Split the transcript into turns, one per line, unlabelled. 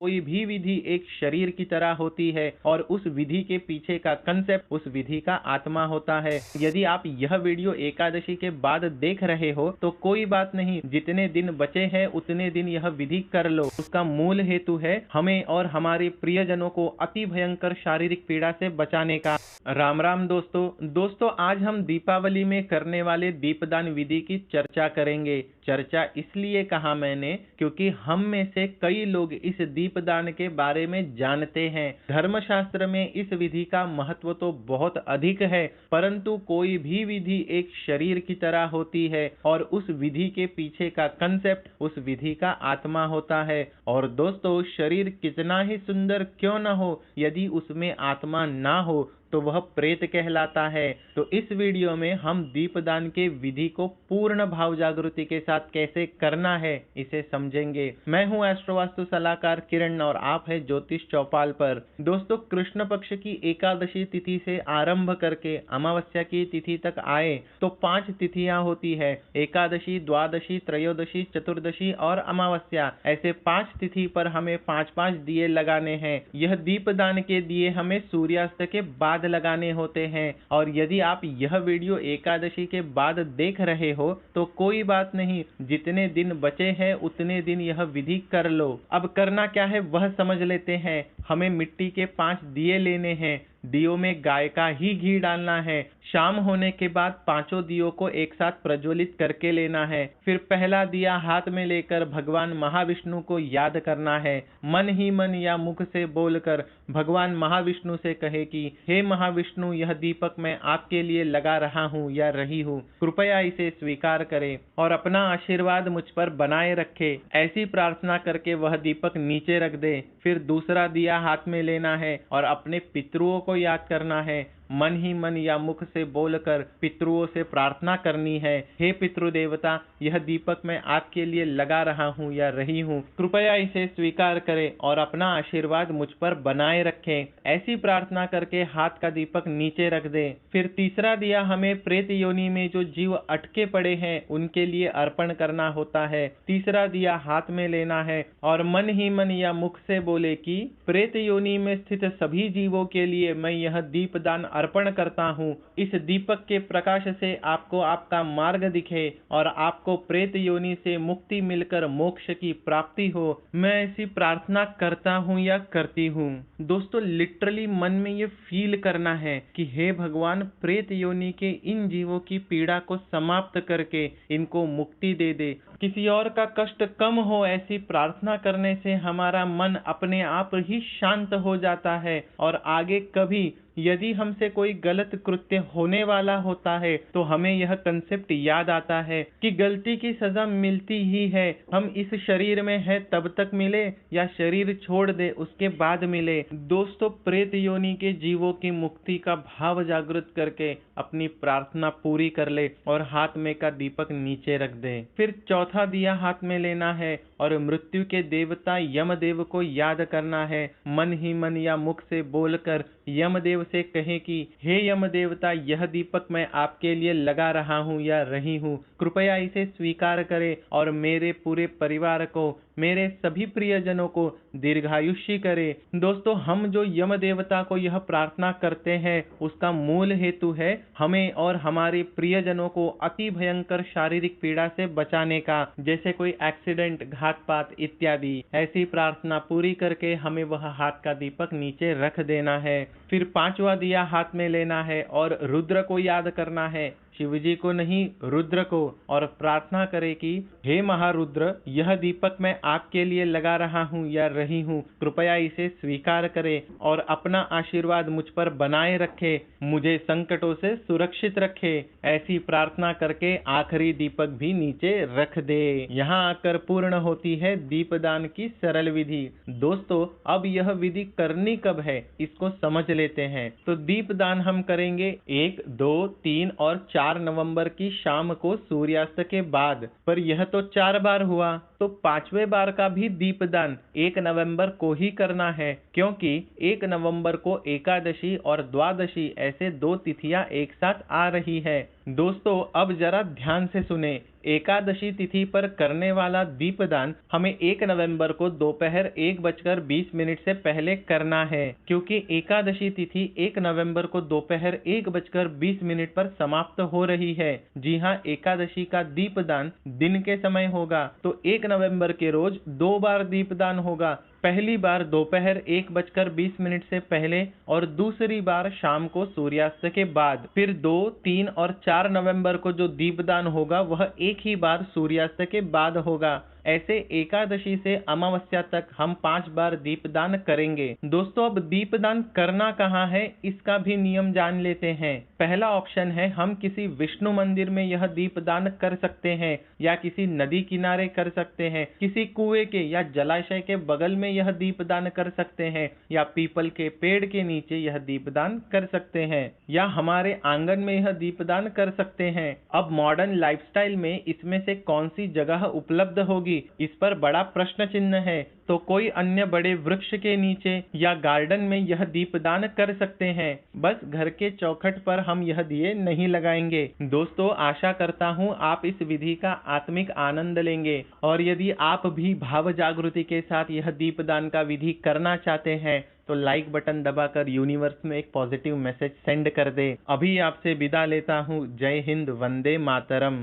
कोई भी विधि एक शरीर की तरह होती है और उस विधि के पीछे का कंसेप्ट उस विधि का आत्मा होता है। यदि आप यह वीडियो एकादशी के बाद देख रहे हो तो कोई बात नहीं, जितने दिन बचे हैं उतने दिन यह विधि कर लो। उसका मूल हेतु है हमें और हमारे प्रियजनों को अति भयंकर शारीरिक पीड़ा से बचाने का। राम राम दोस्तों, आज हम दीपावली में करने वाले दीपदान विधि की चर्चा करेंगे। चर्चा इसलिए कहा मैंने क्योंकि हम में से कई लोग इस दीपदान के बारे में जानते हैं। धर्मशास्त्र में इस विधि का महत्व तो बहुत अधिक है, परंतु कोई भी विधि एक शरीर की तरह होती है और उस विधि के पीछे का कंसेप्ट उस विधि का आत्मा होता है। और दोस्तों, शरीर कितना ही सुंदर क्यों न हो, यदि उसमें आत्मा ना हो तो वह प्रेत कहलाता है। तो इस वीडियो में हम दीपदान के विधि को पूर्ण भाव जागृति के साथ कैसे करना है इसे समझेंगे। मैं हूं एस्ट्रोवास्तु सलाहकार किरण और आप है ज्योतिष चौपाल पर। दोस्तों, कृष्ण पक्ष की एकादशी तिथि से आरंभ करके अमावस्या की तिथि तक आए तो 5 तिथियां होती है। एकादशी, द्वादशी, त्रयोदशी, चतुर्दशी और अमावस्या, ऐसे 5 तिथि पर हमें 5-5 दिए लगाने हैं। यह दीपदान के दिए हमें सूर्यास्त के बाद लगाने होते हैं। और यदि आप यह वीडियो एकादशी के बाद देख रहे हो तो कोई बात नहीं, जितने दिन बचे हैं उतने दिन यह विधि कर लो। अब करना क्या है वह समझ लेते हैं। हमें मिट्टी के 5 दिए लेने हैं। दियों में गाय का ही घी डालना है। शाम होने के बाद 5 दियों को एक साथ प्रज्वलित करके लेना है। फिर पहला दिया हाथ में लेकर भगवान महाविष्णु को याद करना है। मन ही मन या मुख से बोलकर भगवान महाविष्णु से कहे कि हे महाविष्णु, यह दीपक मैं आपके लिए लगा रहा हूँ या रही हूँ, कृपया इसे स्वीकार करें और अपना आशीर्वाद मुझ पर बनाए रखे। ऐसी प्रार्थना करके वह दीपक नीचे रख दे। फिर दूसरा दिया हाथ में लेना है और अपने पितरुओं को याद करना है। मन ही मन या मुख से बोलकर पितरुओं से प्रार्थना करनी है, हे पितृदेवता, यह दीपक मैं आपके लिए लगा रहा हूँ या रही हूँ, कृपया इसे स्वीकार करें और अपना आशीर्वाद मुझ पर बनाए रखें। ऐसी प्रार्थना करके हाथ का दीपक नीचे रख दें। फिर तीसरा दिया हमें प्रेत योनि में जो जीव अटके पड़े हैं उनके लिए अर्पण करना होता है। तीसरा दिया हाथ में लेना है और मन ही मन या मुख से बोले कि प्रेत योनि में स्थित सभी जीवों के लिए मैं यह दीपदान अर्पण करता हूँ। इस दीपक के प्रकाश से आपको आपका मार्ग दिखे और आपको प्रेत योनि से मुक्ति मिलकर मोक्ष की प्राप्ति हो। मैं ऐसी प्रार्थना करता हूँ या करती हूँ। दोस्तों, लिटरली मन में ये फील करना है कि हे भगवान, प्रेत योनि के इन जीवों की पीड़ा को समाप्त करके इनको मुक्ति दे दे। किसी और का कष्ट कम हो, ऐसी प्रार्थना करने से हमारा मन अपने आप ही शांत हो जाता है। और आगे कभी यदि हमसे कोई गलत कृत्य होने वाला होता है तो हमें यह कंसेप्ट याद आता है कि गलती की सजा मिलती ही है। हम इस शरीर में है तब तक मिले या शरीर छोड़ दे उसके बाद मिले। दोस्तों, प्रेत योनि के जीवों की मुक्ति का भाव जागृत करके अपनी प्रार्थना पूरी कर ले और हाथ में का दीपक नीचे रख दे। फिर चौथा दिया हाथ में लेना है और मृत्यु के देवता यमदेव को याद करना है। मन ही मन या मुख से बोलकर यमदेव से कहें कि हे यम देवता, यह दीपक मैं आपके लिए लगा रहा हूँ या रही हूँ, कृपया इसे स्वीकार करें और मेरे पूरे परिवार को, मेरे सभी प्रियजनों को दीर्घायुष्य करे। दोस्तों, हम जो यम देवता को यह प्रार्थना करते हैं उसका मूल हेतु है हमें और हमारे प्रियजनों को अति भयंकर शारीरिक पीड़ा से बचाने का, जैसे कोई एक्सीडेंट, घात-पात इत्यादि। ऐसी प्रार्थना पूरी करके हमें वह हाथ का दीपक नीचे रख देना है। फिर 5वां दिया हाथ में लेना है और रुद्र को याद करना है, शिवजी को नहीं, रुद्र को, और प्रार्थना करे कि हे महारुद्र, यह दीपक मैं आपके लिए लगा रहा हूँ या रही हूँ, कृपया इसे स्वीकार करे और अपना आशीर्वाद मुझ पर बनाए रखे, मुझे संकटों से सुरक्षित रखे। ऐसी प्रार्थना करके आखिरी दीपक भी नीचे रख दे। यहाँ आकर पूर्ण होती है दीपदान की सरल विधि। दोस्तों, अब यह विधि करनी कब है इसको समझ लेते हैं। तो दीपदान हम करेंगे 1, 2, 3 और 4 नवंबर की शाम को सूर्यास्त के बाद। पर यह तो 4 बार हुआ, तो 5वें बार का भी दीपदान 1 नवंबर को ही करना है, क्योंकि 1 नवंबर को एकादशी और द्वादशी ऐसे 2 तिथियां एक साथ आ रही है। दोस्तों अब जरा ध्यान से सुने। एकादशी तिथि पर करने वाला दीपदान हमें 1 नवंबर को दोपहर 1:20 से पहले करना है, क्योंकि एकादशी तिथि 1 नवंबर को दोपहर 1:20 पर समाप्त हो रही है। जी हाँ, एकादशी का दीपदान दिन के समय होगा, तो 1 नवंबर के रोज 2 बार दीपदान होगा। पहली बार दोपहर 1:20 से पहले और दूसरी बार शाम को सूर्यास्त के बाद। फिर 2, 3 और 4 नवंबर को जो दीपदान होगा वह एक ही बार सूर्यास्त के बाद होगा। ऐसे एकादशी से अमावस्या तक हम 5 बार दीपदान करेंगे। दोस्तों अब दीपदान करना कहाँ है, इसका भी नियम जान लेते हैं। पहला ऑप्शन है हम किसी विष्णु मंदिर में यह दीपदान कर सकते हैं, या किसी नदी किनारे कर सकते हैं, किसी कुएं के या जलाशय के बगल में यह दीपदान कर सकते हैं, या पीपल के पेड़ के नीचे यह दीपदान कर सकते हैं, या हमारे आंगन में यह दीपदान कर सकते हैं। अब मॉडर्न लाइफस्टाइल में इसमें से कौन सी जगह उपलब्ध होगी, इस पर बड़ा प्रश्न चिन्ह है। तो कोई अन्य बड़े वृक्ष के नीचे या गार्डन में यह दीपदान कर सकते हैं। बस घर के चौखट पर हम यह दिए नहीं लगाएंगे। दोस्तों आशा करता हूँ आप इस विधि का आत्मिक आनंद लेंगे, और यदि आप भी भाव जागृति के साथ यह दीपदान का विधि करना चाहते हैं तो लाइक बटन दबाकर यूनिवर्स में एक पॉजिटिव मैसेज सेंड कर दे। अभी आपसे विदा लेता हूँ। जय हिंद, वंदे मातरम।